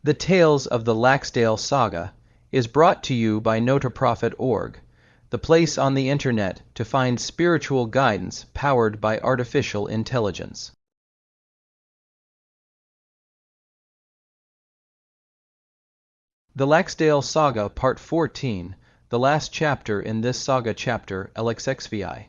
The Tales of the Laxdale Saga is brought to you by NotaProfit.org, the place on the internet to find spiritual guidance powered by artificial intelligence. The Laxdale Saga Part 14, the last chapter in this saga chapter LXXVI,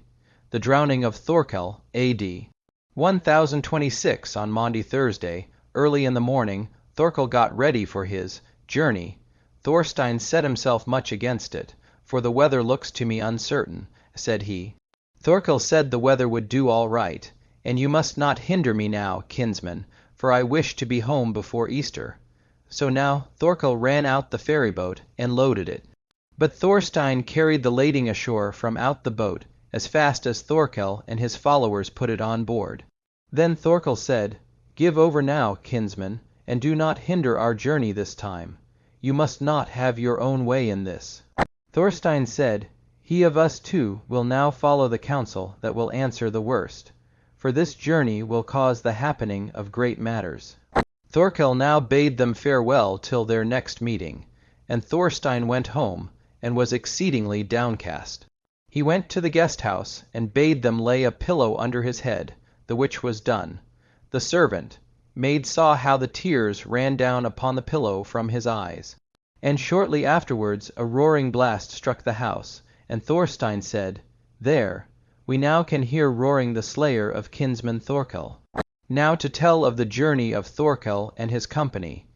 the drowning of Thorkell, AD. 1026 on Maundy Thursday, early in the morning, Thorkell got ready for his journey. Thorstein set himself much against it, for the weather looks to me uncertain, said he. Thorkell said the weather would do all right, and you must not hinder me now, kinsman, for I wish to be home before Easter. So now Thorkell ran out the ferryboat and loaded it. But Thorstein carried the lading ashore from out the boat as fast as Thorkell and his followers put it on board. Then Thorkell said, "Give over now, kinsman, and do not hinder our journey this time. You must not have your own way in this." Thorstein said, "He of us two will now follow the counsel that will answer the worst, for this journey will cause the happening of great matters." Thorkell now bade them farewell till their next meeting, and Thorstein went home, and was exceedingly downcast. He went to the guest house, and bade them lay a pillow under his head, the which was done. The servant maid saw how the tears ran down upon the pillow from his eyes. And shortly afterwards a roaring blast struck the house, and Thorstein said, "There, we now can hear roaring the slayer of kinsman Thorkell." Now to tell of the journey of Thorkell and his company.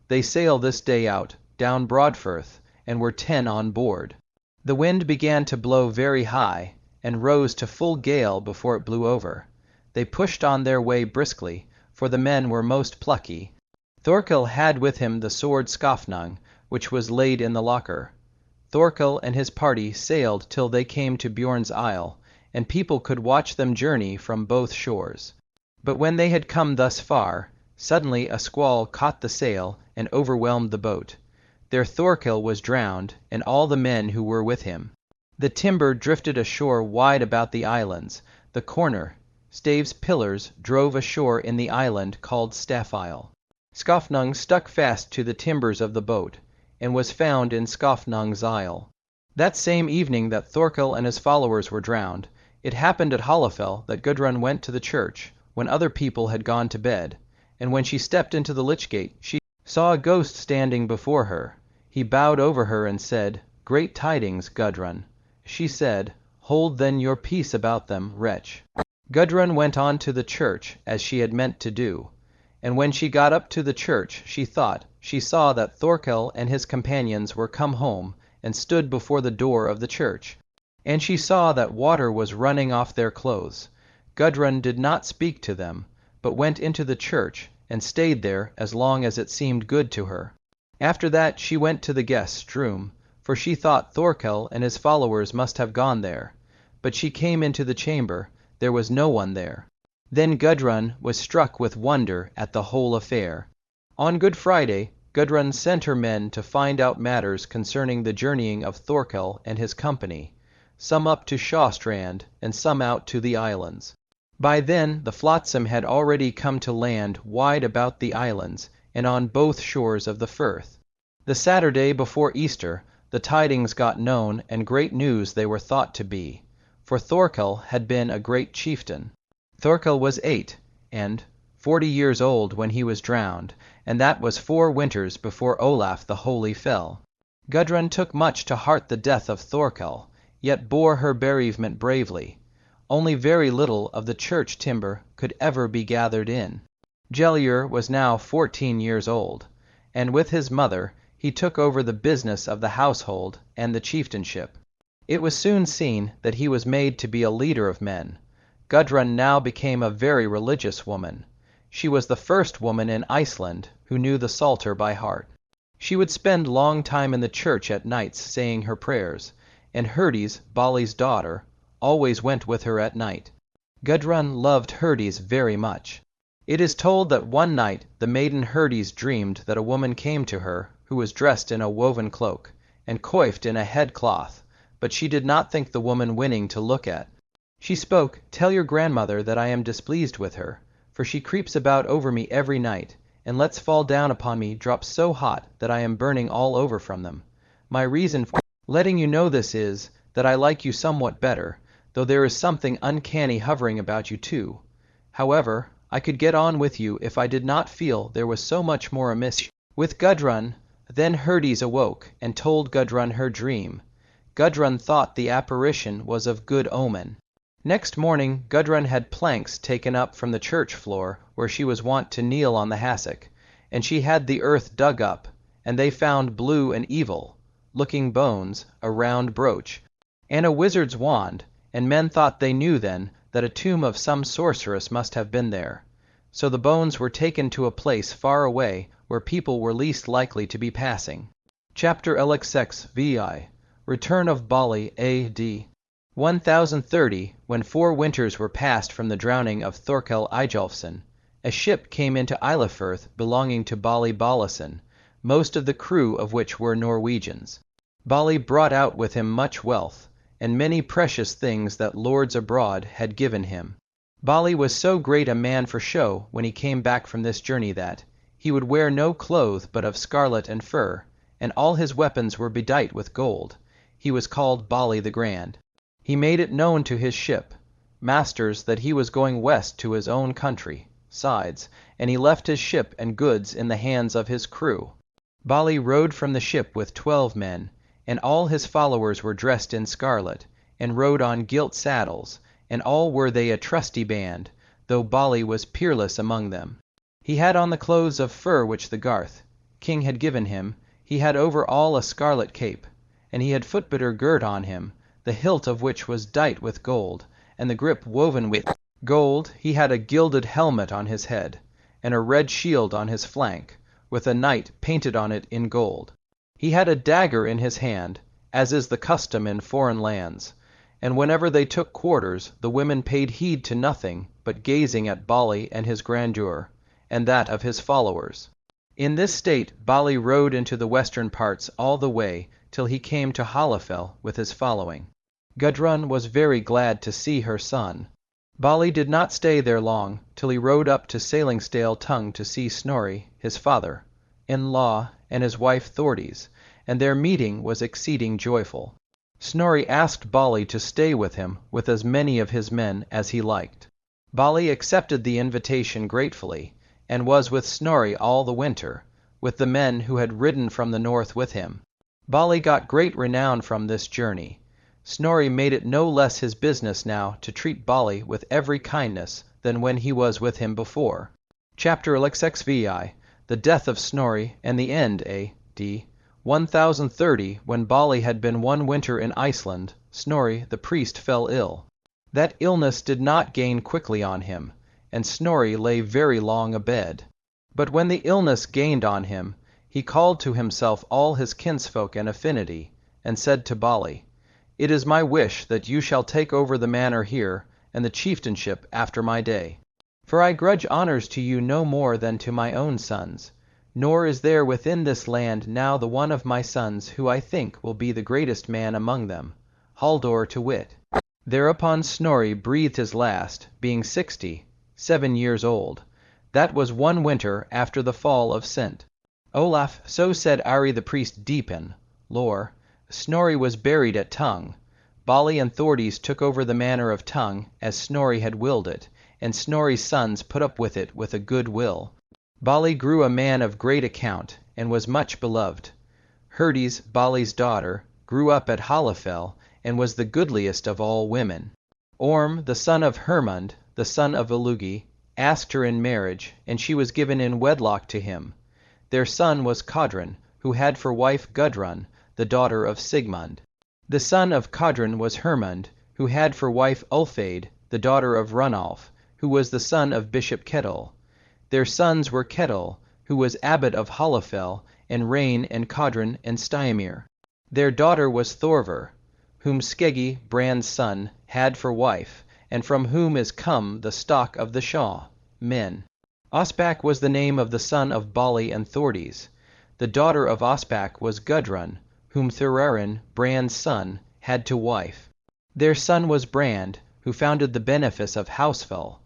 They sail this day out, down Broadfirth, and were 10 on board. The wind began to blow very high, and rose to full gale before it blew over. They pushed on their way briskly, for the men were most plucky. Thorkell had with him the sword Skofnung, which was laid in the locker. Thorkell and his party sailed till they came to Bjorn's isle, and people could watch them journey from both shores. But when they had come thus far, suddenly a squall caught the sail and overwhelmed the boat. There Thorkell was drowned, and all the men who were with him. The timber drifted ashore wide about the islands. The corner staves pillars drove ashore in the island called Staffisle. Skofnung stuck fast to the timbers of the boat, and was found in Skofnung's isle. That same evening that Thorkell and his followers were drowned, it happened at Hollafell that Gudrun went to the church, when other people had gone to bed, and when she stepped into the lich gate, she saw a ghost standing before her. He bowed over her and said, "Great tidings, Gudrun." She said, "Hold then your peace about them, wretch." Gudrun went on to the church, as she had meant to do, and when she got up to the church she thought she saw that Thorkell and his companions were come home, and stood before the door of the church, and she saw that water was running off their clothes. Gudrun did not speak to them, but went into the church, and stayed there as long as it seemed good to her. After that she went to the guest's room, for she thought Thorkell and his followers must have gone there. But she came into the chamber, there was no one there. Then Gudrun was struck with wonder at the whole affair. On Good Friday, Gudrun sent her men to find out matters concerning the journeying of Thorkell and his company, some up to Shawstrand, and some out to the islands. By then the flotsam had already come to land wide about the islands, and on both shores of the firth. The Saturday before Easter the tidings got known, and great news they were thought to be, for Thorkell had been a great chieftain. Thorkell was 8, and 40 years old when he was drowned, and that was 4 winters before Olaf the Holy fell. Gudrun took much to heart the death of Thorkell, yet bore her bereavement bravely. Only very little of the church timber could ever be gathered in. Gellier was now 14 years old, and with his mother he took over the business of the household and the chieftainship. It was soon seen that he was made to be a leader of men. Gudrun now became a very religious woman. She was the first woman in Iceland who knew the Psalter by heart. She would spend long time in the church at nights saying her prayers, and Herdis, Bolli's daughter, always went with her at night. Gudrun loved Herdis very much. It is told that one night the maiden Herdis dreamed that a woman came to her who was dressed in a woven cloak, and coiffed in a headcloth, but she did not think the woman winning to look at. She spoke, "Tell your grandmother that I am displeased with her, for she creeps about over me every night, and lets fall down upon me drop so hot that I am burning all over from them. My reason for letting you know this is, that I like you somewhat better, though there is something uncanny hovering about you too. However, I could get on with you if I did not feel there was so much more amiss with Gudrun. Then Herdis awoke, and told Gudrun her dream. Gudrun thought the apparition was of good omen. Next morning Gudrun had planks taken up from the church floor, where she was wont to kneel on the hassock, and she had the earth dug up, and they found blue and evil-looking bones, a round brooch, and a wizard's wand, and men thought they knew then that a tomb of some sorceress must have been there. So the bones were taken to a place far away, where people were least likely to be passing. Chapter LXXVI. Return of Bolli, A.D. 1030, when 4 winters were passed from the drowning of Thorkell Eyjolfsson, a ship came into Islafirth belonging to Bolli Bollisson, most of the crew of which were Norwegians. Bolli brought out with him much wealth, and many precious things that lords abroad had given him. Bolli was so great a man for show when he came back from this journey that he would wear no clothes but of scarlet and fur, and all his weapons were bedight with gold. He was called Bolli the Grand. He made it known to his ship masters that he was going west to his own country sides, and he left his ship and goods in the hands of his crew. Bolli rode from the ship with 12 men, and all his followers were dressed in scarlet, and rode on gilt saddles, and all were they a trusty band, though Bolli was peerless among them. He had on the clothes of fur which the Garth king had given him. He had over all a scarlet cape, and he had footbitter girt on him, the hilt of which was dight with gold, and the grip woven with gold. He had a gilded helmet on his head, and a red shield on his flank, with a knight painted on it in gold. He had a dagger in his hand, as is the custom in foreign lands, and whenever they took quarters, the women paid heed to nothing but gazing at Bolli and his grandeur, and that of his followers. In this state Bolli rode into the western parts all the way, till he came to Hallafell with his following. Gudrun was very glad to see her son. Bolli did not stay there long, till he rode up to Sailingstale Tongue to see Snorri, his father-in-law, and his wife Thordis, and their meeting was exceeding joyful. Snorri asked Bolli to stay with him with as many of his men as he liked. Bolli accepted the invitation gratefully, and was with Snorri all the winter, with the men who had ridden from the north with him. Bolli got great renown from this journey. Snorri made it no less his business now to treat Bolli with every kindness than when he was with him before. Chapter LXXVI. The death of Snorri, and the end, A.D. 1030, when Bolli had been 1 winter in Iceland. Snorri the priest fell ill. That illness did not gain quickly on him, and Snorri lay very long abed. But when the illness gained on him, he called to himself all his kinsfolk and affinity, and said to Bolli, "It is my wish that you shall take over the manor here, and the chieftainship after my day. For I grudge honours to you no more than to my own sons, nor is there within this land now the one of my sons who I think will be the greatest man among them, Halldor to wit." Thereupon Snorri breathed his last, being 67 years old. That was 1 winter after the fall of St. Olaf. So said Ari the priest Deepen, lore. Snorri was buried at Tongue. Bolli and Thordis took over the manor of Tongue, as Snorri had willed it, and Snorri's sons put up with it with a good will. Bolli grew a man of great account, and was much beloved. Herdis, Bolli's daughter, grew up at Hallafell, and was the goodliest of all women. Orm, the son of Hermund, the son of Illugi, asked her in marriage, and she was given in wedlock to him. Their son was Kodrun, who had for wife Gudrun, the daughter of Sigmund. The son of Kodrun was Hermund, who had for wife Ulfade, the daughter of Runolf, who was the son of Bishop Kettle. Their sons were Kettle, who was abbot of Hallafell, and Rain and Kodrun and Stymir. Their daughter was Thorvar, whom Skeggi, Brand's son, had for wife, and from whom is come the stock of the Shaw men. Ospak was the name of the son of Bolli and Thordis. The daughter of Ospak was Gudrun, whom Thorarin, Brand's son, had to wife. Their son was Brand, who founded the benefice of Housefell.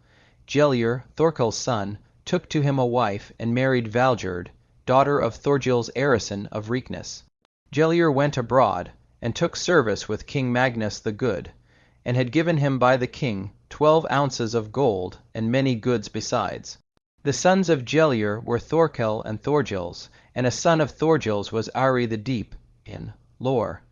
Gellir, Thorkell's son, took to him a wife, and married Valgerd, daughter of Thorgils Erisson of Reekness. Gellir went abroad, and took service with King Magnus the Good, and had given him by the king 12 ounces of gold, and many goods besides. The sons of Gellir were Thorkell and Thorgils, and a son of Thorgils was Ari the Deep, in lore.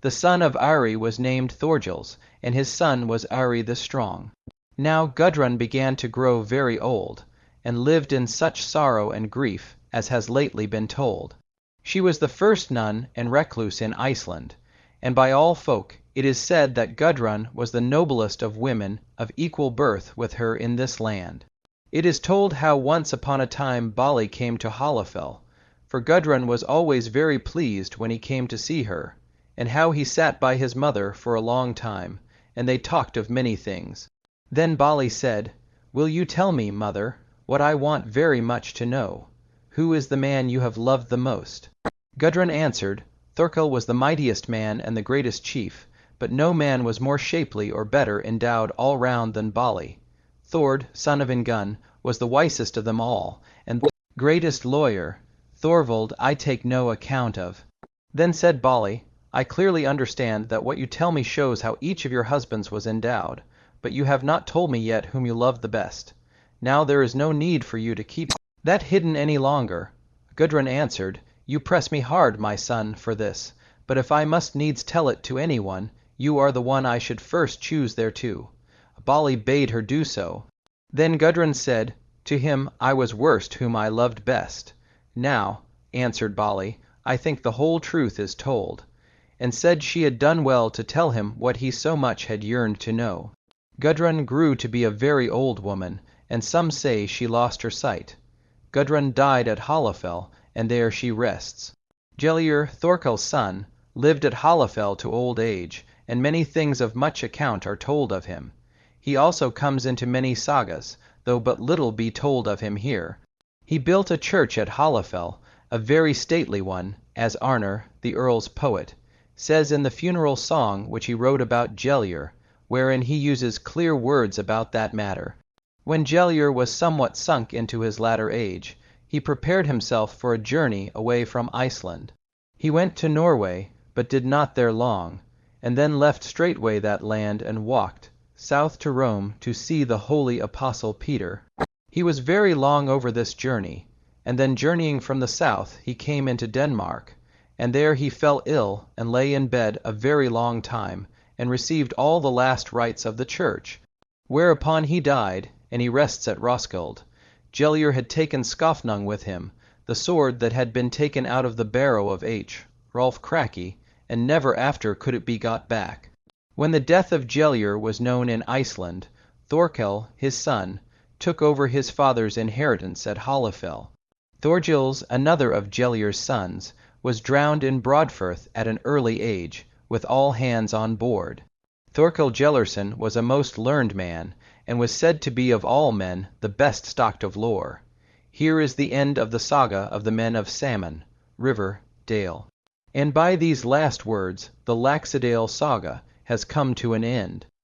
The son of Ari was named Thorgils, and his son was Ari the Strong. Now Gudrun began to grow very old, and lived in such sorrow and grief as has lately been told. She was the first nun and recluse in Iceland, and by all folk it is said that Gudrun was the noblest of women of equal birth with her in this land. It is told how once upon a time Bolli came to Hallafell, for Gudrun was always very pleased when he came to see her, and how he sat by his mother for a long time, and they talked of many things. Then Bolli said, "Will you tell me, mother, what I want very much to know? Who is the man you have loved the most?" Gudrun answered, "Thorkell was the mightiest man and the greatest chief, but no man was more shapely or better endowed all round than Bolli. Thord, son of Ingun, was the wisest of them all, and the greatest lawyer. Thorvald I take no account of." Then said Bolli, "I clearly understand that what you tell me shows how each of your husbands was endowed, but you have not told me yet whom you loved the best. Now there is no need for you to keep that hidden any longer." Gudrun answered, "You press me hard, my son, for this, but if I must needs tell it to any one, you are the one I should first choose thereto." Bolli bade her do so. Then Gudrun said, "To him I was worst whom I loved best." "Now," answered Bolli, "I think the whole truth is told," and said she had done well to tell him what he so much had yearned to know. Gudrun grew to be a very old woman, and some say she lost her sight. Gudrun died at Hallafell, and there she rests. Gellir, Thorkell's son, lived at Hallafell to old age, and many things of much account are told of him. He also comes into many sagas, though but little be told of him here. He built a church at Hallafell, a very stately one, as Arnor, the earl's poet, says in the funeral song which he wrote about Gellir, wherein he uses clear words about that matter. When Gellir was somewhat sunk into his latter age, he prepared himself for a journey away from Iceland. He went to Norway, but did not there long, and then left straightway that land and walked south to Rome to see the holy apostle Peter. He was very long over this journey, and then journeying from the south he came into Denmark, and there he fell ill and lay in bed a very long time, and received all the last rites of the church, whereupon he died, and he rests at Roskilde. Gellir had taken Skofnung with him, the sword that had been taken out of the barrow of Rolf Kraki, and never after could it be got back. When the death of Gellir was known in Iceland, Thorkell, his son, took over his father's inheritance at Hallafell. Thorgils, another of Gellir's sons, was drowned in Broadfirth at an early age, with all hands on board. Thorkell Gellirsson was a most learned man, and was said to be of all men the best stocked of lore. Here is the end of the saga of the men of Salmon, River, Dale. And by these last words the Laxdale Saga has come to an end.